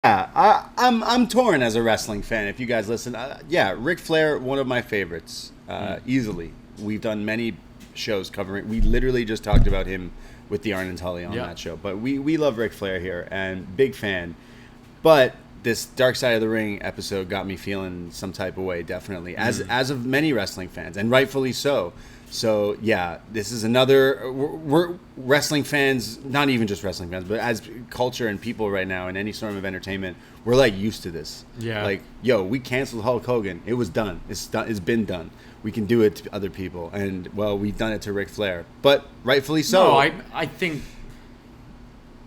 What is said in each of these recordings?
I'm torn as a wrestling fan. If you guys listen, yeah, Ric Flair, one of my favorites, easily. We've done many shows covering. We literally just talked about him with the Arn Tully on that show. But we love Ric Flair here and big fan. But this Dark Side of the Ring episode got me feeling some type of way, definitely, as of many wrestling fans, and rightfully so. So yeah, this is another. We're wrestling fans, not even just wrestling fans, but as culture and people right now in any sort of entertainment, we're like used to this. Yeah. Like, yo, we canceled Hulk Hogan. It was done. It's done. It's been done. We can do it to other people, and well, we've done it to Ric Flair, but rightfully so. No, I think.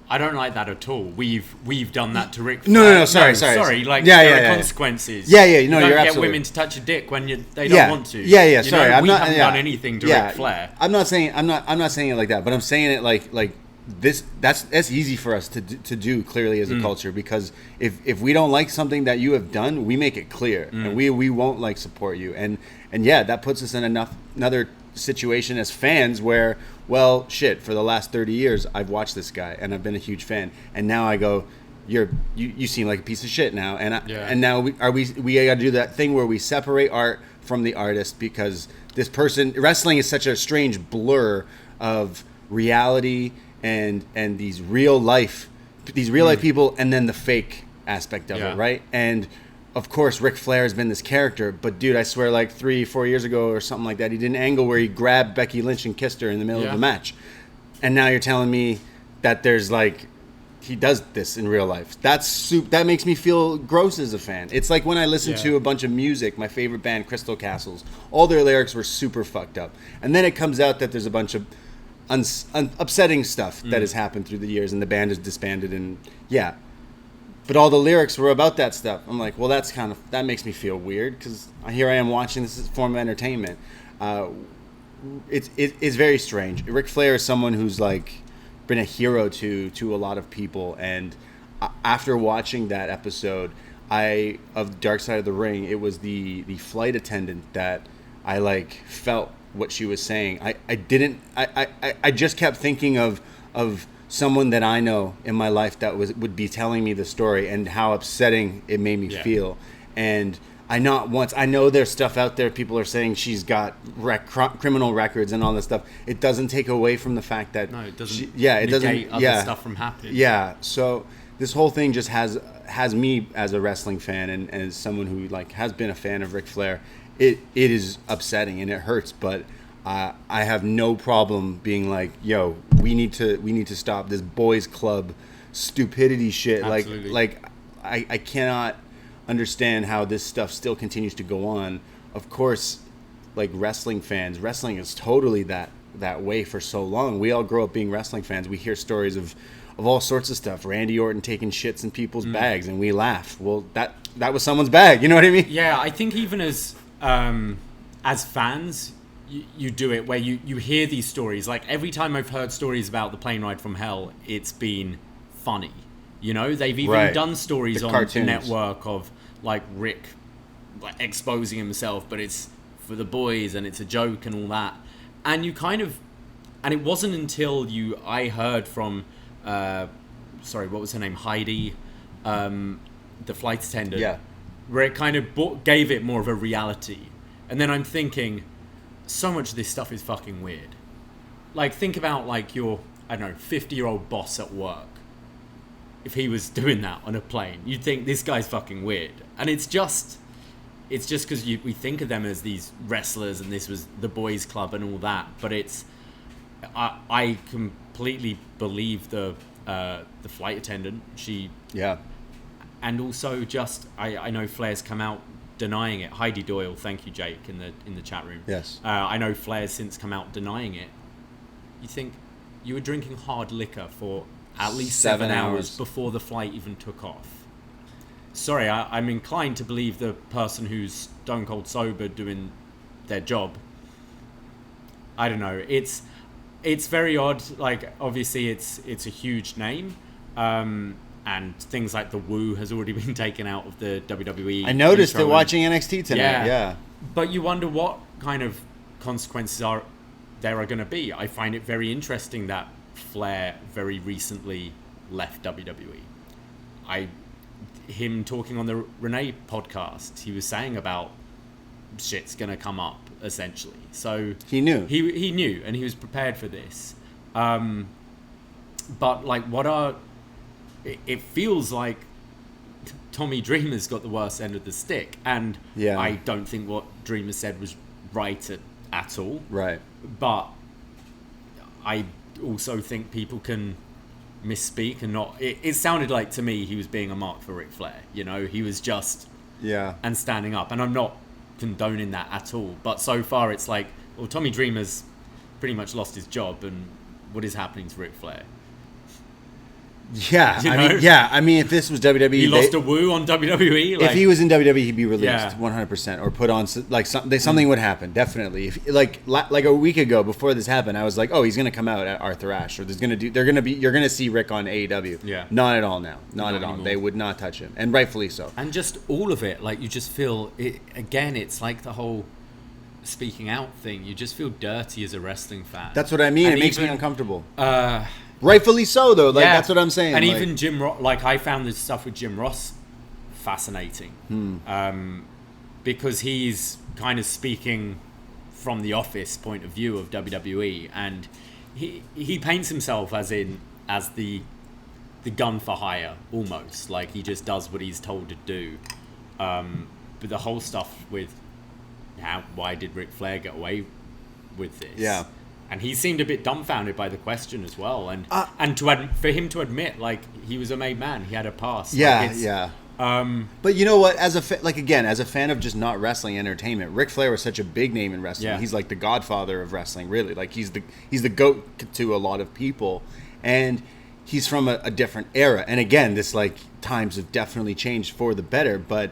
I don't like that at all. We've done that to Ric Flair. No, sorry. Like, there are consequences. Yeah. No, you you're don't get absolutely. women to touch a dick when they don't want to. Yeah. Sorry, we haven't done anything to Ric Flair. I'm not saying it like that, but I'm saying it like this. That's easy for us to do clearly as a culture, because if we don't like something that you have done, we make it clear, and we won't like support you, and yeah, that puts us in another situation as fans where, well, shit, for the last 30 years I've watched this guy and I've been a huge fan, and now I go, you seem like a piece of shit now, and now we got to do that thing where we separate art from the artist, because this person, wrestling is such a strange blur of reality and these real life people, and then the fake aspect of it, right? And of course, Ric Flair has been this character, but dude, I swear, like 3-4 years ago or something like that, he did an angle where he grabbed Becky Lynch and kissed her in the middle of the match. And now you're telling me that there's like, he does this in real life. That makes me feel gross as a fan. It's like when I listen to a bunch of music, my favorite band, Crystal Castles, all their lyrics were super fucked up. And then it comes out that there's a bunch of upsetting stuff that has happened through the years, and the band is disbanded, and but all the lyrics were about that stuff. I'm like, well, that makes me feel weird, because here I am watching this form of entertainment. It's very strange. Ric Flair is someone who's like been a hero to a lot of people, and after watching that episode of Dark Side of the Ring, it was the flight attendant that I like felt what she was saying. I just kept thinking of someone that I know in my life that would be telling me the story, and how upsetting it made me feel. And I know there's stuff out there. People are saying she's got criminal records and all this stuff. It doesn't take away from the fact that it doesn't. It doesn't negate other stuff from happening. Yeah. So this whole thing just has me as a wrestling fan, and as someone who like has been a fan of Ric Flair. It is upsetting and it hurts, but I have no problem being like, yo, we need to stop this boys club stupidity shit. Absolutely. Like I cannot understand how this stuff still continues to go on. Of course, like wrestling fans, wrestling is totally that way for so long. We all grow up being wrestling fans. We hear stories of all sorts of stuff. Randy Orton taking shits in people's bags, and we laugh. Well, that was someone's bag. You know what I mean? Yeah, I think even as fans, you do it where you hear these stories. Like, every time I've heard stories about the plane ride from hell, it's been funny. You know, they've even done stories on the network of like Rick exposing himself, but it's for the boys and it's a joke and all that. And and it wasn't until I heard from what was her name, Heidi, the flight attendant, where it kind of gave it more of a reality. And then I'm thinking, so much of this stuff is fucking weird. Like, think about like your, I don't know, 50-year-old boss at work. If he was doing that on a plane, you'd think this guy's fucking weird. And it's just because we think of them as these wrestlers, and this was the boys club and all that. But I completely believe the flight attendant. And also just I know Flair's come out denying it. Heidi Doyle, thank you, Jake, in the chat room. Yes. I know Flair's since come out denying it. You think you were drinking hard liquor for at least 7 hours before the flight even took off. Sorry, I'm inclined to believe the person who's stone cold sober doing their job. I don't know. It's very odd. Like, obviously, it's a huge name, and things like the Woo has already been taken out of the WWE. I noticed it watching NXT tonight. Yeah. But you wonder what kind of consequences there are going to be. I find it very interesting that Flair very recently left WWE. I him talking on the Renee podcast, he was saying about shit's gonna come up essentially. So he knew. He knew, and he was prepared for this. But like, it feels like Tommy Dreamer's got the worst end of the stick, and I don't think what Dreamer said was right at all. Right. But I also think people can misspeak and not. It sounded like to me he was being a mark for Ric Flair. You know, he was just and standing up, and I'm not condoning that at all. But so far, it's like, well, Tommy Dreamer's pretty much lost his job, and what is happening to Ric Flair? Yeah, I mean, if this was WWE, he lost a woo on WWE. If he was in WWE, he'd be released 100%, or put on like something would happen definitely. If like a week ago before this happened, I was like, oh, he's gonna come out at Arthur Ashe, or you're gonna see Rick on AEW. Yeah, not at all now, not at all. Anymore. They would not touch him, and rightfully so. And just all of it, like you just feel it again. It's like the whole speaking out thing. You just feel dirty as a wrestling fan. That's what I mean. And it makes me uncomfortable. Rightfully so, though. Like that's what I'm saying. And even Jim Ross, like I found this stuff with Jim Ross fascinating, because he's kind of speaking from the office point of view of WWE, and he paints himself as the gun for hire almost. Like he just does what he's told to do. But the whole stuff with why did Ric Flair get away with this? Yeah. And he seemed a bit dumbfounded by the question as well, and for him to admit, like, he was a made man, he had a past. But you know what? As a fan of just not wrestling entertainment, Ric Flair was such a big name in wrestling. Yeah. He's like the godfather of wrestling, really. Like he's the GOAT to a lot of people, and he's from a different era. And again, this like times have definitely changed for the better. But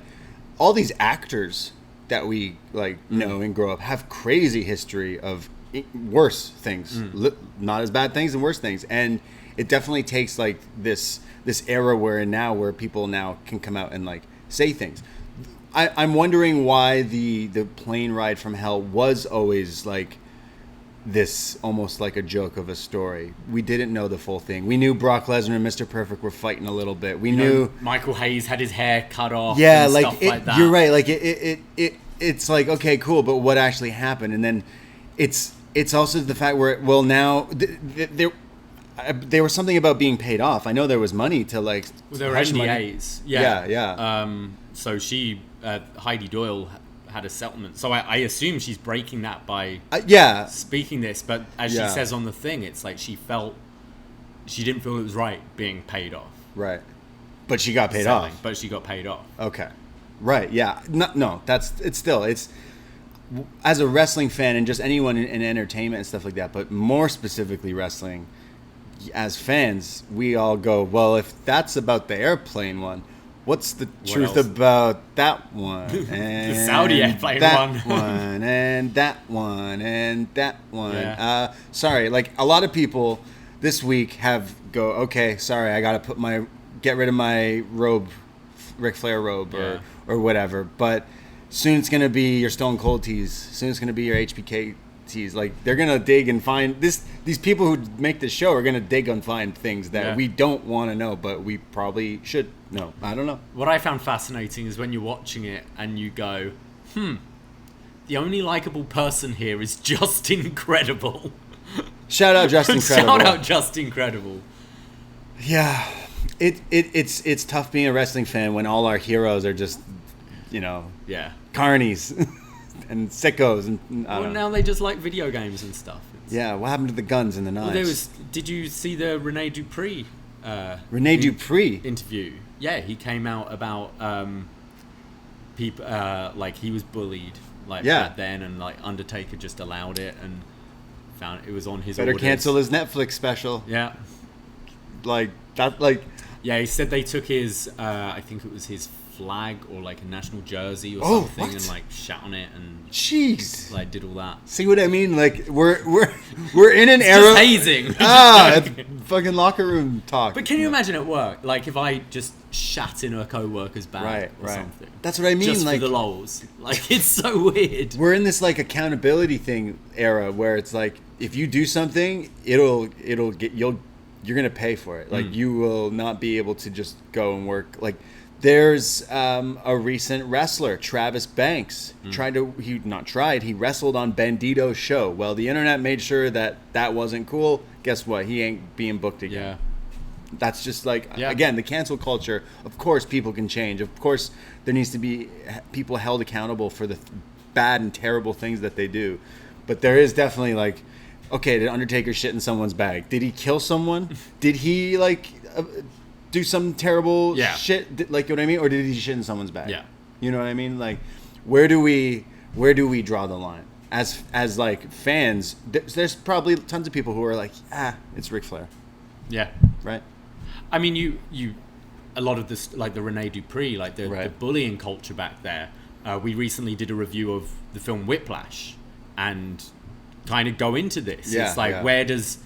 all these actors that we like know and grow up have crazy history of worse things, not as bad things and worse things, and it definitely takes like this era we're in now, where people now can come out and like say things. I'm wondering why the plane ride from hell was always like this, almost like a joke of a story. We didn't know the full thing. We knew Brock Lesnar and Mr. Perfect were fighting a little bit. We knew Michael Hayes had his hair cut off. Yeah, and like stuff like that. You're right. Like it's like, okay, cool, but what actually happened? And then it's also the fact where, well, now there was something about being paid off. I know there was money to like. Well, there were NDAs. Yeah. So Heidi Doyle had a settlement. So I assume she's breaking that by speaking this. But as she says on the thing, it's like she didn't feel it was right being paid off. Right. But she got paid off. But she got paid off. Okay. Right. Yeah. No. It's. As a wrestling fan and just anyone in entertainment and stuff like that, but more specifically wrestling, as fans, we all go, well, if that's about the airplane one, what's the truth about that one? And the Saudi airplane one. And that one. And that one. Yeah. Sorry, like a lot of people this week okay, sorry, I got to get rid of my robe, Ric Flair robe or whatever, but soon it's going to be your Stone Cold tees. Soon it's going to be your HBK tees. Like, they're going to dig and find this. These people who make this show are going to dig and find things that we don't want to know, but we probably should know. I don't know. What I found fascinating is when you're watching it and you go, the only likable person here is just Incredible. Shout out Just Incredible. Shout out Just Incredible. Yeah. It's tough being a wrestling fan when all our heroes are just, carnies and sickos and now they just like video games and stuff. What happened to the guns and the knives? Did you see the Rene Dupree Dupree interview? Yeah, he came out about people like he was bullied back then, and like Undertaker just allowed it and found it was on his better orders. Cancel his Netflix special. Yeah, he said they took his I think it was his flag or like a national jersey or something, and like shat on it and like did all that. See what I mean? Like we're in an era just hazing. Fucking locker room talk. But can you imagine at work? Like if I just shat in a co-worker's bag or something. That's what I mean. Just like for the lols. Like it's so weird. We're in this like accountability thing era where it's like if you do something, it'll get you're gonna pay for it. Like you will not be able to just go and work. Like There's a recent wrestler, Travis Banks, he wrestled on Bandito's show. Well, the internet made sure that wasn't cool. Guess what? He ain't being booked again. Yeah. That's just again, the cancel culture. Of course, people can change. Of course, there needs to be people held accountable for the bad and terrible things that they do. But there is definitely okay, did Undertaker shit in someone's bag? Did he kill someone? Did he do some terrible shit? You know what I mean? Or did he shit in someone's bag? Yeah. You know what I mean? Where do we draw the line? As fans, there's probably tons of people who are it's Ric Flair. Yeah. Right. I mean, you a lot of this, the Rene Dupree, the bullying culture back there. We recently did a review of the film Whiplash, and kind of go into this. Yeah, it's where does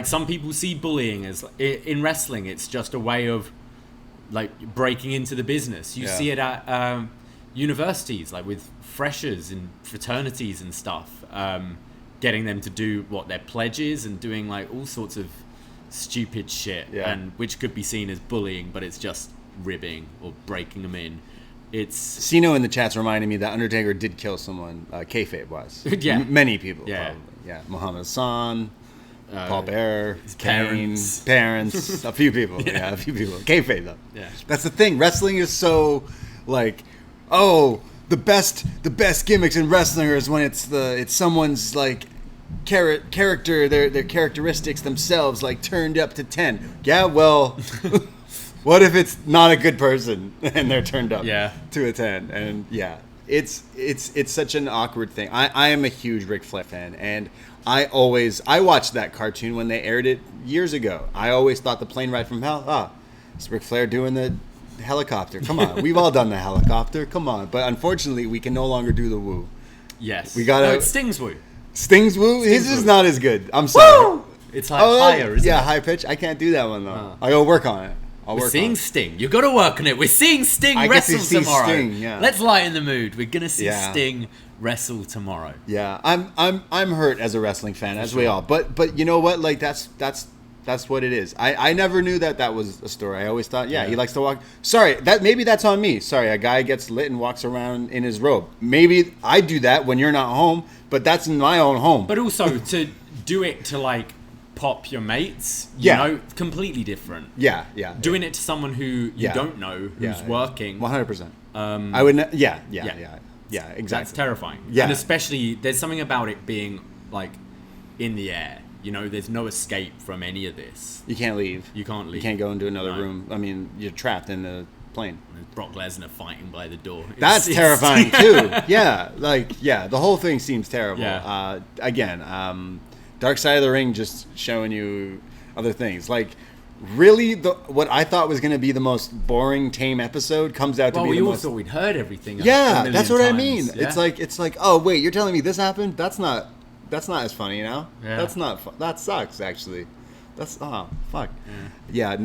some people see bullying as in wrestling? It's just a way of breaking into the business. You see it at universities, with freshers and fraternities and stuff, getting them to do their pledges and doing all sorts of stupid shit, and which could be seen as bullying, but it's just ribbing or breaking them in. It's Siino in the chat's reminding me that Undertaker did kill someone. Kayfabe was. Many people. Yeah. Probably. Yeah. Muhammad Hassan, Paul Bearer, his parents, a few people. A few people. Kayfabe though. Yeah. That's the thing. Wrestling is so the best gimmicks in wrestling is when it's someone's character, their characteristics themselves turned up to 10. Yeah, well, what if it's not a good person and they're turned up to a 10? And it's such an awkward thing. I am a huge Ric Flair fan, and I watched that cartoon when they aired it years ago. I always thought the plane ride from hell, it's Ric Flair doing the helicopter. Come on, we've all done the helicopter. Come on, but unfortunately, we can no longer do the woo. Yes, we gotta. No, it's Sting's woo. Sting's woo. His is not as good. I'm sorry. Woo! It's higher, isn't it? High pitch. I can't do that one though. I gotta work on it. We're seeing Sting. You got to work on it. We're seeing Sting wrestle tomorrow. Sting, yeah. Let's lighten the mood. We're gonna see Sting wrestle tomorrow. Yeah, I'm hurt as a wrestling fan, as we all. But you know what? That's what it is. I never knew that was a story. I always thought, he likes to walk. Sorry, maybe that's on me. Sorry, a guy gets lit and walks around in his robe. Maybe I do that when you're not home, but that's in my own home. But also to do it to pop your mates, you know, completely different. Yeah. Doing it to someone who you don't know, who's working. 100%. I would. Yeah. Exactly. That's terrifying. Yeah. And especially, there's something about it being in the air. You know, there's no escape from any of this. You can't leave. You can't leave. You can't go into another room. I mean, you're trapped in the plane. Brock Lesnar fighting by the door. That's terrifying too. The whole thing seems terrible. Yeah. Again, Dark Side of the Ring just showing you other things. Really, what I thought was going to be the most boring, tame episode comes out to be the most... Well, we all thought we'd heard everything. Yeah, that's what times. I mean. Yeah. It's like, oh wait, you're telling me this happened? That's not as funny now. Yeah. That's not. That sucks actually. That's fuck. Yeah.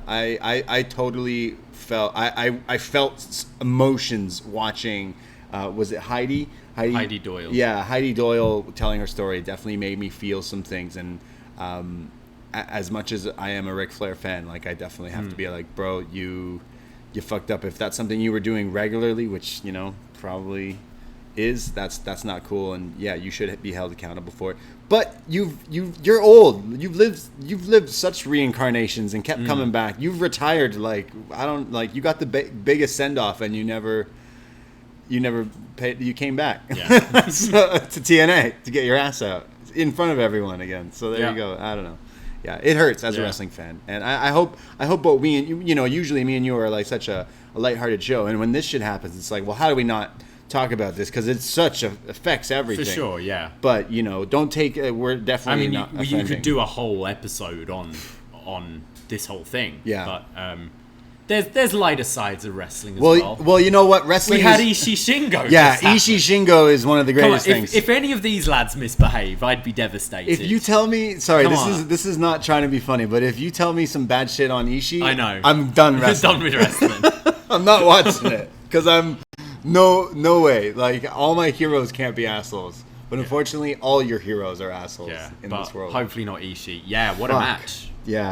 I totally felt. I felt emotions watching. Was it Heidi? Heidi Doyle. Yeah, Heidi Doyle telling her story definitely made me feel some things, and as much as I am a Ric Flair fan, I definitely have to be bro, you fucked up. If that's something you were doing regularly, which probably is, that's not cool, and you should be held accountable for it. But you're old. You've lived such reincarnations and kept coming back. You've retired. You got the biggest send off, and you never paid. You came back to TNA to get your ass out in front of everyone again. So there you go. I don't know. Yeah, it hurts as a wrestling fan, and I hope what we and usually me and you are such a lighthearted show, and when this shit happens, it's well, how do we not talk about this, because it's affects everything. For sure, yeah. But don't take. We're definitely. not you could do a whole episode on this whole thing. Yeah. But there's lighter sides of wrestling as well. Well, you know what, wrestling. We had Ishii Shingo. Yeah, Ishii Shingo is one of the greatest things. If any of these lads misbehave, I'd be devastated. If you tell me, this is not trying to be funny, but if you tell me some bad shit on Ishii, I know, I'm done wrestling. Done with wrestling. I'm not watching it because I'm. No way. All my heroes can't be assholes. But unfortunately, all your heroes are assholes in this world. Hopefully not Ishii. Yeah, what a match. Yeah.